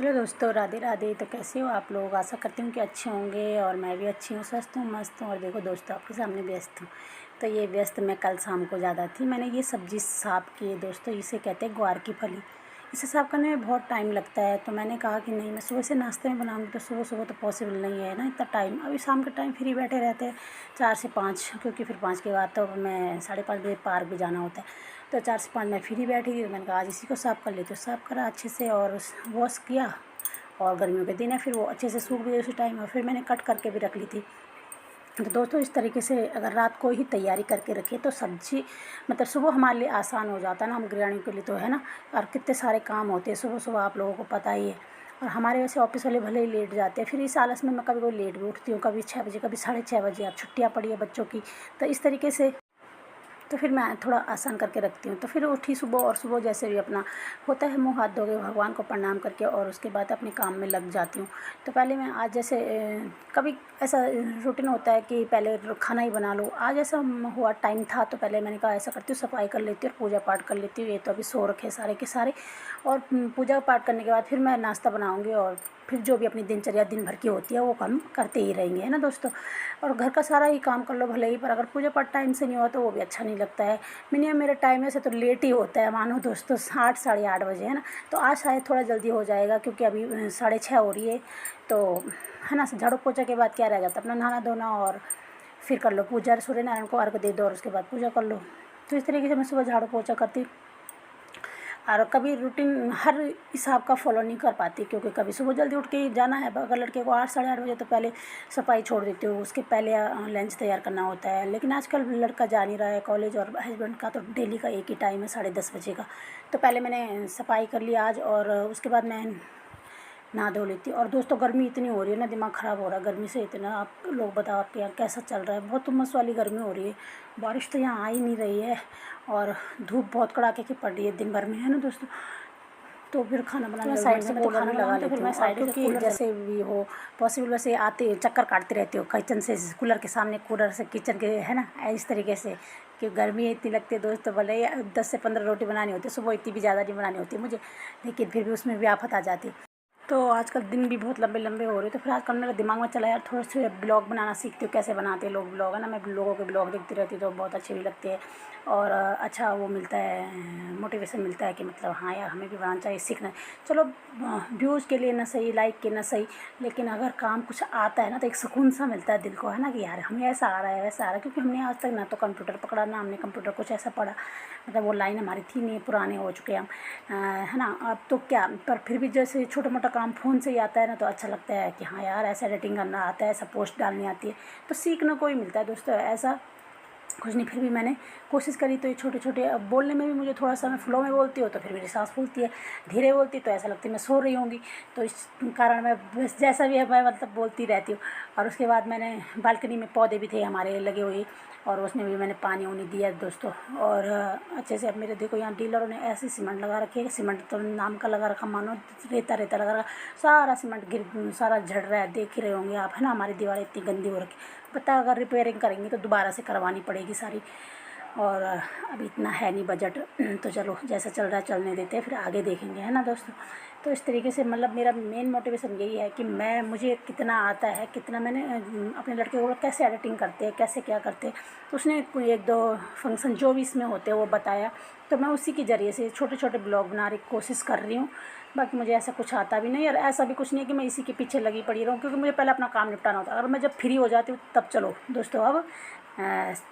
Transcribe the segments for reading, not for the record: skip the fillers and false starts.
Hello दोस्तों, राधे राधे। तो कैसे हो आप लोग? आशा करती हूँ कि अच्छे होंगे और मैं भी अच्छी हूँ, स्वस्थ हूँ, मस्त हूँ। और देखो दोस्तों, आपके सामने व्यस्त हूँ। तो ये व्यस्त मैं कल शाम को ज़्यादा थी। मैंने ये सब्ज़ी साफ़ की है दोस्तों, इसे कहते हैं ग्वार की फली। इसे साफ़ करने में बहुत टाइम लगता है, तो मैंने कहा कि नहीं, मैं सुबह से नाश्ते में बनाऊँगी तो सुबह सुबह तो पॉसिबल नहीं है ना इतना टाइम। अभी शाम के टाइम फ्री बैठे रहते हैं 4 से 5, क्योंकि फिर 5 के बाद तो मैं 5:30 बजे पार्क भी जाना होता है। तो 4 से 5 मैं फ्री बैठी थी, तो मैंने कहा आज इसी को साफ़ कर लेती हूँ। साफ़ करा अच्छे से और वॉश किया। और गर्मियों के दिन है, फिर वो अच्छे से सूख भी उसी टाइम, और फिर मैंने कट करके भी रख ली थी। तो दोस्तों, इस तरीके से अगर रात को ही तैयारी करके रखें तो सब्ज़ी मतलब सुबह हमारे लिए आसान हो जाता है ना, हम गृहिणियों के लिए तो है ना। और कितने सारे काम होते हैं सुबह सुबह, आप लोगों को पता ही है। और हमारे वैसे ऑफिस वाले भले ही लेट जाते हैं, फिर इस आलस में मैं कभी कभी लेट भी उठती हूँ, कभी 6 बजे, कभी 6:30 बजे। अब छुट्टियाँ पड़ी है बच्चों की, तो इस तरीके से तो फिर मैं थोड़ा आसान करके रखती हूँ। तो फिर उठी सुबह, और सुबह जैसे भी अपना होता है मुँह हाथ धो के भगवान को प्रणाम करके और उसके बाद अपने काम में लग जाती हूँ। तो पहले मैं आज जैसे कभी ऐसा रूटीन होता है कि पहले खाना ही बना लो। आज ऐसा हुआ, टाइम था, तो पहले मैंने कहा ऐसा करती हूँ, सफाई कर लेती हूँ और पूजा पाठ कर लेती हूँ। ये तो अभी सो रखे सारे के सारे। और पूजा पाठ करने के बाद फिर मैं नाश्ता बनाऊँगी, और फिर जो भी अपनी दिनचर्या दिन भर की होती है वो काम करते ही रहेंगे, है ना दोस्तों। और घर का सारा ही काम कर लो भले ही, पर अगर पूजा पाठ टाइम से नहीं हुआ तो वो भी अच्छा नहीं लगता है। मिनिमम मेरा टाइम ऐसे तो लेट ही होता है, मानो दोस्तों 8 8:30 बजे, है ना। तो आज शायद थोड़ा जल्दी हो जाएगा, क्योंकि अभी 6:30 हो रही है। तो है ना, झाड़ू पोछा के बाद क्या रह जाता है, अपना नहाना धोना, और फिर कर लो पूजा, सूर्य नारायण को अर्घ दे दो और उसके बाद पूजा कर लो। तो इस तरीके से मैं सुबह झाड़ू पोछा करती। और कभी रूटीन हर हिसाब का फॉलो नहीं कर पाती, क्योंकि कभी सुबह जल्दी उठ के ही जाना है। अगर लड़के को 8 8:30 बजे, तो पहले सफाई छोड़ देती हूँ, उसके पहले लंच तैयार करना होता है। लेकिन आजकल लड़का जा नहीं रहा है कॉलेज, और हस्बैंड का तो डेली का एक ही टाइम है 10:30 बजे का। तो पहले मैंने सफाई कर ली आज, और उसके बाद मैं नहा धो लेती हूँ। और दोस्तों, गर्मी इतनी हो रही है ना, दिमाग ख़राब हो रहा है गर्मी से इतना। आप लोग बताओ आपके यहाँ कैसा चल रहा है? बहुत उमस वाली गर्मी हो रही है। बारिश तो यहाँ आ ही नहीं रही है, और धूप बहुत कड़ाके की पड़ रही है दिन भर में, है ना दोस्तों। तो फिर खाना बनाने साइड से कूलर में लगा लेती हूँ, और क्योंकि जैसे भी हो पॉसिबल, वैसे आते चक्कर काटते रहती हो किचन से कूलर के सामने, कूलर से किचन के, है ना, इस तरीके से। कि गर्मी इतनी लगती है दोस्तों, भले ही 10 से 15 रोटी बनानी होती है सुबह, इतनी भी ज़्यादा नहीं बनानी होती मुझे, लेकिन फिर भी उसमें भी आफत आ जाती है। तो आजकल दिन भी बहुत लंबे लंबे हो रहे हैं, तो फिर आजकल मेरे दिमाग में चला यार थोड़े से ब्लॉग बनाना सीखती हूँ, कैसे बनाते हैं लोग ब्लॉग, है ना। मैं लोगों के ब्लॉग देखती रहती हूँ, तो बहुत अच्छे भी लगते हैं। और अच्छा वो मिलता है, मोटिवेशन मिलता है कि मतलब हाँ यार, हमें भी बनाना चाहिए, सीखना है। चलो व्यूज़ के लिए ना सही, लाइक के ना सही, लेकिन अगर काम कुछ आता है ना, तो एक सुकून सा मिलता है दिल को, है ना, कि यार हमें ऐसा आ रहा है, वैसा आ रहा है। क्योंकि हमने आज तक ना तो कंप्यूटर पकड़ा, ना हमने कंप्यूटर कुछ ऐसा पढ़ा, मतलब वो लाइन हमारी थी नहीं, पुराने हो चुके हम, है ना। अब तो क्या, पर फिर भी जैसे छोटा मोटा काम फ़ोन से ही आता है ना, तो अच्छा लगता है कि हाँ यार, ऐसा एडिटिंग करना आता है, ऐसा पोस्ट डालनी आती है, तो सीखने को ही मिलता है दोस्तों। ऐसा कुछ नहीं, फिर भी मैंने कोशिश करी। तो ये छोटे छोटे, अब बोलने में भी मुझे थोड़ा सा, मैं फ्लो में बोलती हूँ तो फिर मेरी सांस फूलती है, धीरे बोलती तो ऐसा लगता है मैं सो रही होंगी। तो इस कारण मैं बस जैसा भी है मैं मतलब बोलती रहती हूँ। और उसके बाद मैंने बालकनी में पौधे भी थे हमारे लगे हुए, और उसमें भी मैंने पानी उनी दिया दोस्तों। और अच्छे से, अब मेरे देखो यहाँ डीलरों ने ऐसे सीमेंट लगा रखे है, सीमेंट तो नाम का लगा रखा, मानो रेता रेता लगा रखा, सारा सीमेंट सारा झड़ रहा है, देख ही रहे होंगे आप, है ना। हमारी दीवारें इतनी गंदी हो रखी, पता अगर रिपेयरिंग करेंगे तो दोबारा से करवानी पड़ेगी सारी। और अभी इतना है नहीं बजट, तो चलो जैसा चल रहा है चलने देते हैं, फिर आगे देखेंगे, है ना दोस्तों। तो इस तरीके से मतलब मेरा मेन मोटिवेशन यही है कि मुझे कितना आता है, कितना मैंने अपने लड़के को कैसे एडिटिंग करते हैं, कैसे क्या करते हैं, तो उसने कोई 1 2 फंक्शन जो भी इसमें होते हैं वो बताया, तो मैं उसी के ज़रिए से छोटे छोटे ब्लॉग बनाने की कोशिश कर रही हूँ। बाकी मुझे ऐसा कुछ आता भी नहीं, और ऐसा भी कुछ नहीं है कि मैं इसी के पीछे लगी पड़ी रहूँ, क्योंकि मुझे पहले अपना काम निपटाना होता है। अगर मैं जब फ्री हो जाती हूँ तब चलो दोस्तों, अब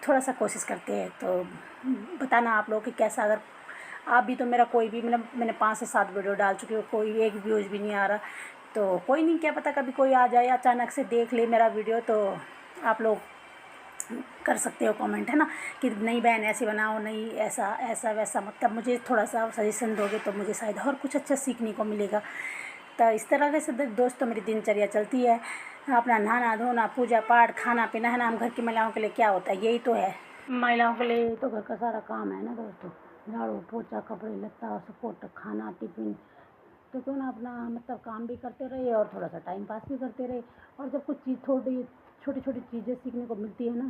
थोड़ा सा कोशिश करते हैं। तो बताना आप लोग कि कैसा, अगर आप भी, तो मेरा कोई भी, मतलब मैंने 5 से 7 वीडियो डाल चुकी हूँ, कोई एक व्यूज़ भी नहीं आ रहा। तो कोई नहीं, क्या पता कभी कोई आ जाए अचानक से देख ले मेरा वीडियो, तो आप लोग कर सकते हो कमेंट, है ना, कि नहीं बहन ऐसे बनाओ, नहीं ऐसा ऐसा वैसा, मतलब मुझे थोड़ा सा सजेशन दोगे तो मुझे शायद और कुछ अच्छा सीखने को मिलेगा। तो इस तरह से दोस्तों मेरी दिनचर्या चलती है। अपना नहाना धोना, पूजा पाठ, खाना पीना, है ना। हम घर की महिलाओं के लिए क्या होता है, यही तो है। महिलाओं के लिए तो घर का सारा काम है ना दोस्तों, झाड़ू पोछा, कपड़े लत्ता, सपोर्ट, खाना, टिफिन। तो क्यों ना अपना मतलब काम भी करते रहे और थोड़ा सा टाइम पास भी करते रहे। और जब कुछ चीज़ थोड़ी छोटी छोटी चीज़ें सीखने को मिलती है ना,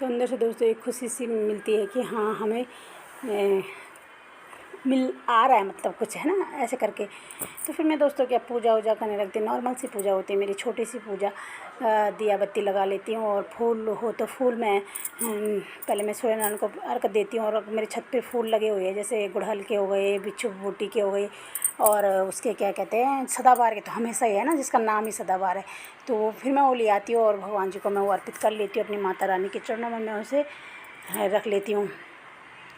तो अंदर से दोस्तों एक खुशी सी मिलती है कि हाँ, हमें मिल आ रहा है, मतलब कुछ है ना ऐसे करके। तो फिर मैं दोस्तों क्या पूजा वूजा करने लगती हूँ। नॉर्मल सी पूजा होती है मेरी, छोटी सी पूजा। दिया बत्ती लगा लेती हूँ, और फूल हो तो फूल मैं पहले मैं सूर्यनारायण को अर्घ देती हूँ। और मेरे छत पे फूल लगे हुए हैं, जैसे गुड़हल के हो गए, बिच्छू बूटी के हो गए, और उसके क्या कहते हैं सदाबहार के तो हमेशा ही है ना, जिसका नाम ही सदाबहार है। तो फिर मैं वो ले आती हूँ और भगवान जी को मैं वो अर्पित कर लेती हूँ, अपनी माता रानी के चरणों में मैं उसे रख लेती हूँ।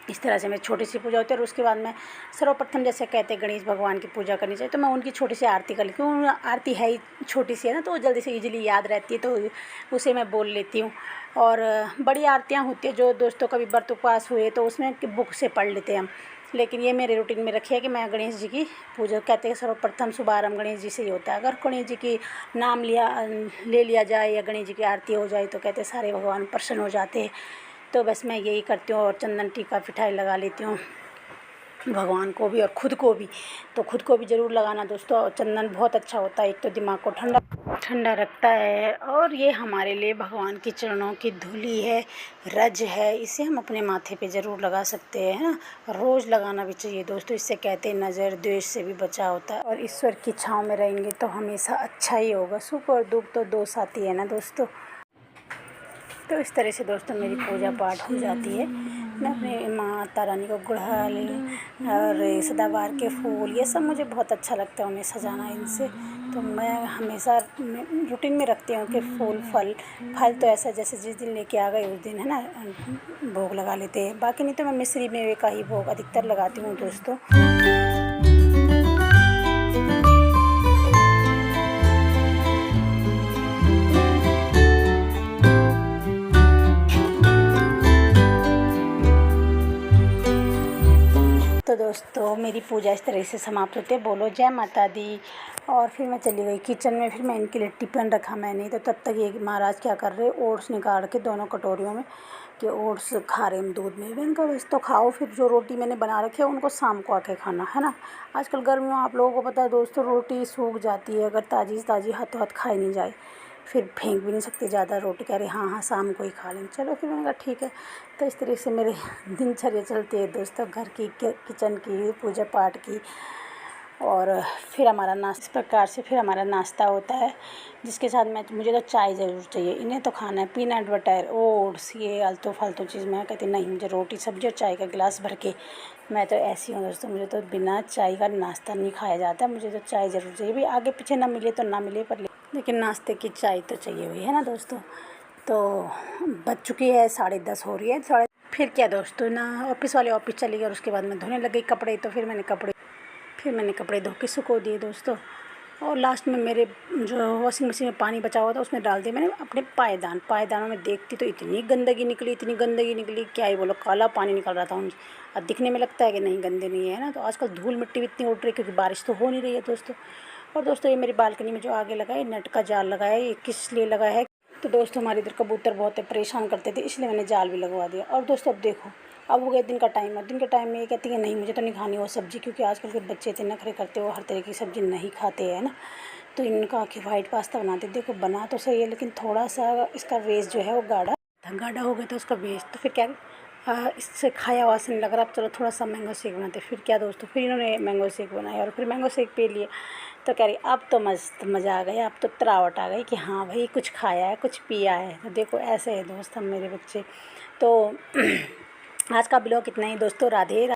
इस तरह से मेरी छोटी सी पूजा होती है। और उसके बाद मैं सर्वप्रथम जैसे कहते हैं गणेश भगवान की पूजा करनी चाहिए, तो मैं उनकी छोटी सी आरती कर लेती हूँ। आरती है ही छोटी सी है ना, तो वो जल्दी से इजीली याद रहती है, तो उसे मैं बोल लेती हूँ। और बड़ी आरतियाँ होती है जो दोस्तों कभी व्रत उपवास हुए तो उसमें बुक से पढ़ लेते हैं हम। लेकिन ये मेरे रूटीन में रखी है कि मैं गणेश जी की पूजा, कहते हैं सर्वप्रथम शुभारंभ गणेश जी से ही होता है। अगर गणेश जी की नाम ले लिया जाए या गणेश जी की आरती हो जाए तो कहते हैं सारे भगवान प्रसन्न हो जाते हैं। तो बस मैं यही करती हूँ। और चंदन टीका पिठाई लगा लेती हूँ भगवान को भी और ख़ुद को भी। तो ख़ुद को भी ज़रूर लगाना दोस्तों। और चंदन बहुत अच्छा होता है, एक तो दिमाग को ठंडा रखता है, और ये हमारे लिए भगवान के चरणों की धूली है, रज है, इसे हम अपने माथे पे ज़रूर लगा सकते हैं, है ना। रोज़ लगाना भी चाहिए दोस्तों, इससे कहते हैं नज़र द्वेष से भी बचा होता है। और ईश्वर की छाँव में रहेंगे तो हमेशा अच्छा ही होगा। सुख और दुख तो दो साथी है ना दोस्तों। तो इस तरह से दोस्तों मेरी पूजा पाठ हो जाती है। मैं अपने माता रानी को गुड़हल और सदाबहार के फूल, ये सब मुझे बहुत अच्छा लगता है उन्हें सजाना इनसे। तो मैं हमेशा रूटीन में रखती हूँ कि फूल फल तो ऐसा जैसे जिस दिन लेके आ गए उस दिन है ना भोग लगा लेते हैं। बाकी नहीं तो मैं मिश्री मेवे का ही भोग अधिकतर लगाती हूँ दोस्तों। तो दोस्तों मेरी पूजा इस तरह से समाप्त होती है। बोलो जय माता दी। और फिर मैं चली गई किचन में। फिर मैं इनके लिए टिफ़िन रखा मैंने। तो तब तक ये महाराज क्या कर रहे, ओट्स निकाल के दोनों कटोरियों में कि ओट्स खा रहे हम दूध में। मैंने कहा बस तो खाओ, फिर जो रोटी मैंने बना रखी है उनको शाम को आके खाना, है ना। आजकल गर्मियों आप लोगों को पता है दोस्तों, रोटी सूख जाती है अगर ताज़ी हाथों हाथ खाई नहीं जाए। फिर फेंक भी नहीं सकते ज़्यादा रोटी, कह रहे हाँ शाम को ही खा लेंगे। चलो फिर मैंने कहा ठीक है। तो इस तरीके से मेरे दिनचर्या चलती है दोस्तों, घर की किचन की, पूजा पाठ की। और फिर हमारा नाश्ता, इस प्रकार से फिर हमारा नाश्ता होता है, जिसके साथ मुझे तो चाय ज़रूर चाहिए। इन्हें तो खाना है पीनट बटर, ओट्स, ये आलतू फालतू चीज़। मैं कहती नहीं, मुझे रोटी सब्जी और चाय का गिलास भर के। मैं तो ऐसी हूँ दोस्तों, मुझे तो बिना चाय का नाश्ता नहीं खाया जाता। मुझे तो चाय ज़रूर चाहिए, भी आगे पीछे ना मिले तो ना मिले, पर लेकिन नाश्ते की चाय तो चाहिए हुई है ना दोस्तों। तो बज चुकी है 10:30 हो रही है। फिर क्या दोस्तों ना, ऑफिस वाले ऑफिस चले गए और उसके बाद मैं धोने लग गई कपड़े। तो फिर मैंने कपड़े धो के सुखो दिए दोस्तों। और लास्ट में मेरे जो वॉशिंग मशीन में पानी बचा हुआ था उसमें डाल दिया मैंने अपने पायदानों में। देखती तो इतनी गंदगी निकली, क्या ही बोलो, काला पानी निकल रहा था उनसे। अब दिखने में लगता है कि नहीं गंदे नहीं है ना। तो आजकल धूल मिट्टी भी इतनी उड़ रही है क्योंकि बारिश तो हो नहीं रही है दोस्तों। और दोस्तों ये मेरी बालकनी में जो आगे लगा है नेट का जाल लगाया है, ये किस लिए लगाया है तो दोस्तों हमारे इधर कबूतर बहुत परेशान करते थे, इसलिए मैंने जाल भी लगवा दिया। और दोस्तों अब देखो, अब हो गया दिन का टाइम। और दिन के टाइम में ये कहती है नहीं मुझे तो नहीं खानी वो सब्ज़ी, क्योंकि आजकल के बच्चे इतने नखरे करते हो, हर तरह की सब्ज़ी नहीं खाते हैं ना। तो इनका कि वाइट पास्ता बनाते, देखो बना तो सही है लेकिन थोड़ा सा इसका वेस्ट जो है वो गाढ़ा हो गया था उसका वेस्ट। तो फिर क्या इससे खाया हुआ से नहीं लग रहा। अब चलो थोड़ा सा मैंगो शेक बनाते। फिर क्या दोस्तों, फिर इन्होंने मैंगो शेक बनाया और फिर मैंगो शेक पी लिए। तो कह रही अब तो मस्त मज़ा आ गया, अब तो तरावट आ गई कि हाँ भाई कुछ खाया है, कुछ पिया है। तो देखो ऐसे है दोस्त हम मेरे बच्चे। तो आज का ब्लॉग इतना ही दोस्तों। राधे।